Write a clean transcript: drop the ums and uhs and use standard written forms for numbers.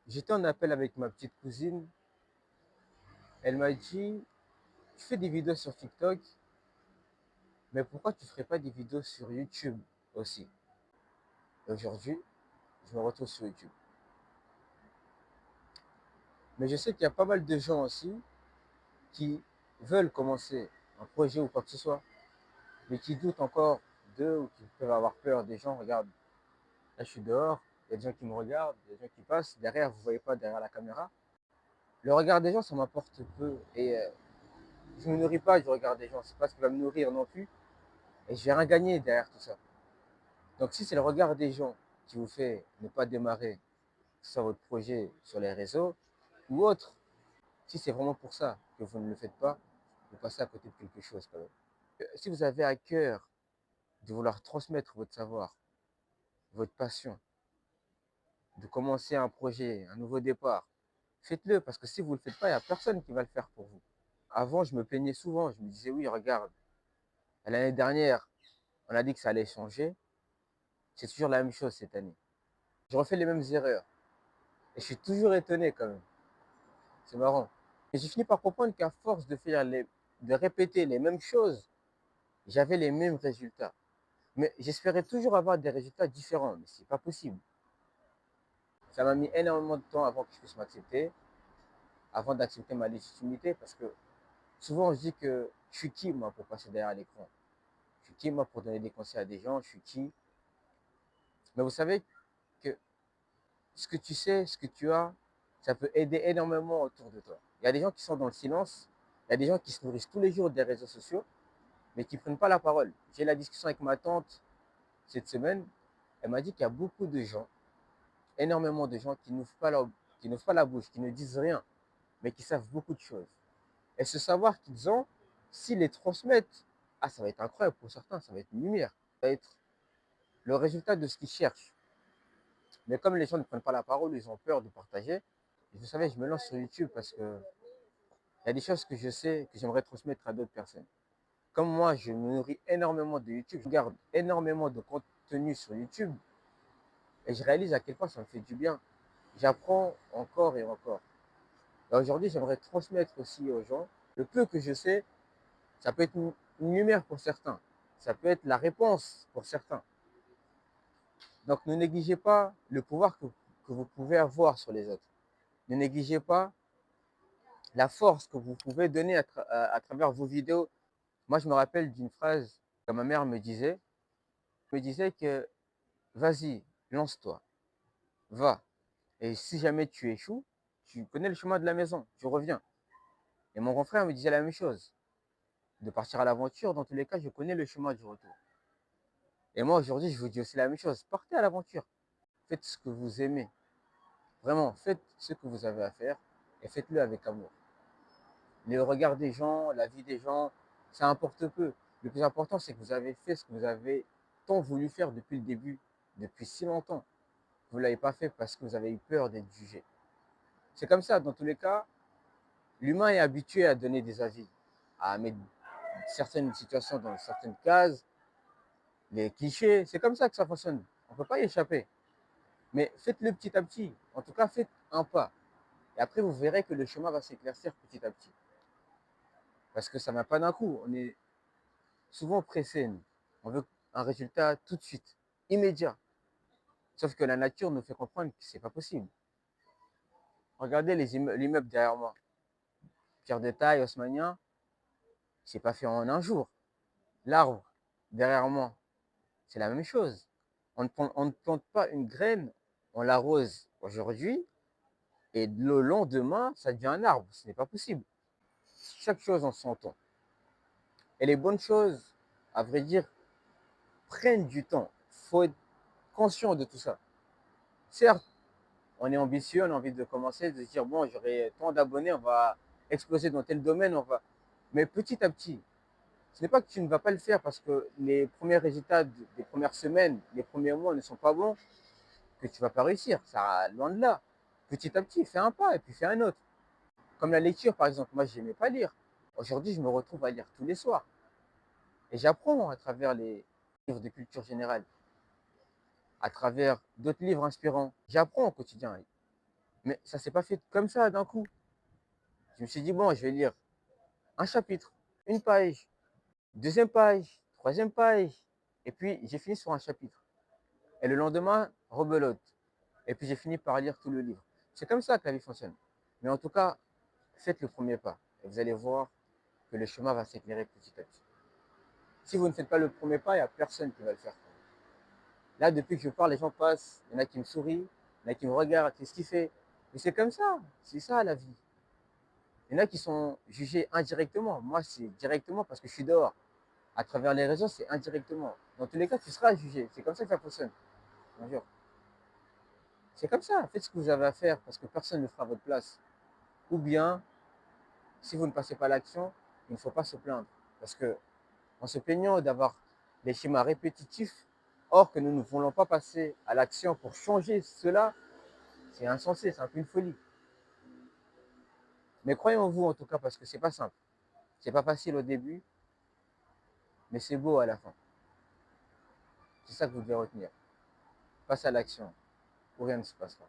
J'étais en appel avec ma petite cousine. Elle m'a dit, tu fais des vidéos sur TikTok, mais pourquoi tu ne ferais pas des vidéos sur YouTube aussi? Et aujourd'hui, je me retrouve sur YouTube. Mais je sais qu'il y a pas mal de gens aussi qui veulent commencer un projet ou quoi que ce soit, mais qui doutent encore d'eux ou qui peuvent avoir peur des gens. Regarde, là je suis dehors, il y a des gens qui me regardent, il y a des gens qui passent. Derrière, vous ne voyez pas derrière la caméra. Le regard des gens, ça m'apporte peu. Et je ne me nourris pas du regard des gens. C'est pas ce qui va me nourrir non plus. Et je vais rien gagner derrière tout ça. Donc si c'est le regard des gens qui vous fait ne pas démarrer sur votre projet sur les réseaux ou autre, si c'est vraiment pour ça que vous ne le faites pas, vous passez à côté de quelque chose quand même. Si vous avez à cœur de vouloir transmettre votre savoir, votre passion, de commencer un projet, un nouveau départ, faites-le parce que si vous ne le faites pas, il n'y a personne qui va le faire pour vous. Avant, je me plaignais souvent, je me disais oui, regarde, l'année dernière, on a dit que ça allait changer, c'est toujours la même chose cette année. Je refais les mêmes erreurs et je suis toujours étonné quand même. C'est marrant. Et j'ai fini par comprendre qu'à force de répéter les mêmes choses, j'avais les mêmes résultats. Mais j'espérais toujours avoir des résultats différents, mais c'est pas possible. Ça m'a mis énormément de temps avant que je puisse m'accepter, avant d'accepter ma légitimité, parce que souvent on se dit que je suis qui moi pour passer derrière l'écran? Je suis qui moi pour donner des conseils à des gens? Je suis qui? Mais vous savez que ce que tu sais, ce que tu as, ça peut aider énormément autour de toi. Il y a des gens qui sont dans le silence, il y a des gens qui se nourrissent tous les jours des réseaux sociaux, mais qui ne prennent pas la parole. J'ai eu la discussion avec ma tante cette semaine. Elle m'a dit qu'il y a beaucoup de gens, énormément de gens qui n'ouvrent pas la bouche, qui ne disent rien, mais qui savent beaucoup de choses. Et ce savoir qu'ils ont, s'ils les transmettent, ah, ça va être incroyable pour certains, ça va être une lumière. Ça va être le résultat de ce qu'ils cherchent. Mais comme les gens ne prennent pas la parole, ils ont peur de partager. Et vous savez, je me lance sur YouTube parce que il y a des choses que je sais que j'aimerais transmettre à d'autres personnes. Comme moi, je me nourris énormément de YouTube, je regarde énormément de contenu sur YouTube et je réalise à quel point ça me fait du bien. J'apprends encore et encore. Et aujourd'hui, j'aimerais transmettre aussi aux gens le peu que je sais. Ça peut être une lumière pour certains, ça peut être la réponse pour certains. Donc ne négligez pas le pouvoir que vous pouvez avoir sur les autres. Ne négligez pas la force que vous pouvez donner à travers vos vidéos. Moi, je me rappelle d'une phrase que ma mère me disait que vas-y, lance-toi, va. Et si jamais tu échoues, tu connais le chemin de la maison, tu reviens. Et mon grand frère me disait la même chose, de partir à l'aventure, dans tous les cas, je connais le chemin du retour. Et moi, aujourd'hui, je vous dis aussi la même chose, partez à l'aventure, faites ce que vous aimez. Vraiment, faites ce que vous avez à faire et faites-le avec amour. Les regards des gens, la vie des gens, ça importe peu. Le plus important, c'est que vous avez fait ce que vous avez tant voulu faire depuis le début, depuis si longtemps. Vous ne l'avez pas fait parce que vous avez eu peur d'être jugé. C'est comme ça, dans tous les cas, l'humain est habitué à donner des avis, à mettre certaines situations dans certaines cases, les clichés, c'est comme ça que ça fonctionne. On ne peut pas y échapper. Mais faites-le petit à petit. En tout cas, faites un pas. Et après, vous verrez que le chemin va s'éclaircir petit à petit. Parce que ça ne va pas d'un coup. On est souvent pressé, nous. On veut un résultat tout de suite, immédiat. Sauf que la nature nous fait comprendre que ce n'est pas possible. Regardez l'immeuble derrière moi. Pierre de taille, haussmannien, c'est pas fait en un jour. L'arbre derrière moi, c'est la même chose. On ne plante pas une graine, on l'arrose aujourd'hui, et le lendemain, ça devient un arbre. Ce n'est pas possible. Chaque chose en son temps. Et les bonnes choses, à vrai dire, prennent du temps. Il faut être conscient de tout ça. Certes, on est ambitieux, on a envie de commencer, de se dire, bon, j'aurai tant d'abonnés, on va exploser dans tel domaine, on va... Mais petit à petit, ce n'est pas que tu ne vas pas le faire parce que les premiers résultats des premières semaines, les premiers mois ne sont pas bons, que tu ne vas pas réussir. Ça, loin de là. Petit à petit, fais un pas et puis fais un autre. Comme la lecture, par exemple. Moi, je n'aimais pas lire. Aujourd'hui, je me retrouve à lire tous les soirs. Et j'apprends à travers les livres de culture générale, à travers d'autres livres inspirants. J'apprends au quotidien. Mais ça ne s'est pas fait comme ça d'un coup. Je me suis dit, bon, je vais lire un chapitre, une page, deuxième page, troisième page. Et puis, j'ai fini sur un chapitre. Et le lendemain, rebelote. Et puis, j'ai fini par lire tout le livre. C'est comme ça que la vie fonctionne. Mais en tout cas, faites le premier pas. Et vous allez voir que le chemin va s'éclairer petit à petit. Si vous ne faites pas le premier pas, il n'y a personne qui va le faire. Là, depuis que je parle, les gens passent. Il y en a qui me sourient, il y en a qui me regardent. Qu'est-ce qu'il fait? Mais c'est comme ça. C'est ça la vie. Il y en a qui sont jugés indirectement. Moi, c'est directement parce que je suis dehors. À travers les réseaux, c'est indirectement. Dans tous les cas, tu seras jugé. C'est comme ça que ça fonctionne. Bien sûr. C'est comme ça. Faites ce que vous avez à faire parce que personne ne fera à votre place. Ou bien, si vous ne passez pas à l'action, il ne faut pas se plaindre. Parce que en se plaignant d'avoir des schémas répétitifs, or que nous ne voulons pas passer à l'action pour changer cela, c'est insensé, c'est un peu une folie. Mais croyez en vous en tout cas parce que c'est pas simple. C'est pas facile au début, mais c'est beau à la fin. C'est ça que vous devez retenir. Passe à l'action, ou rien ne se passera.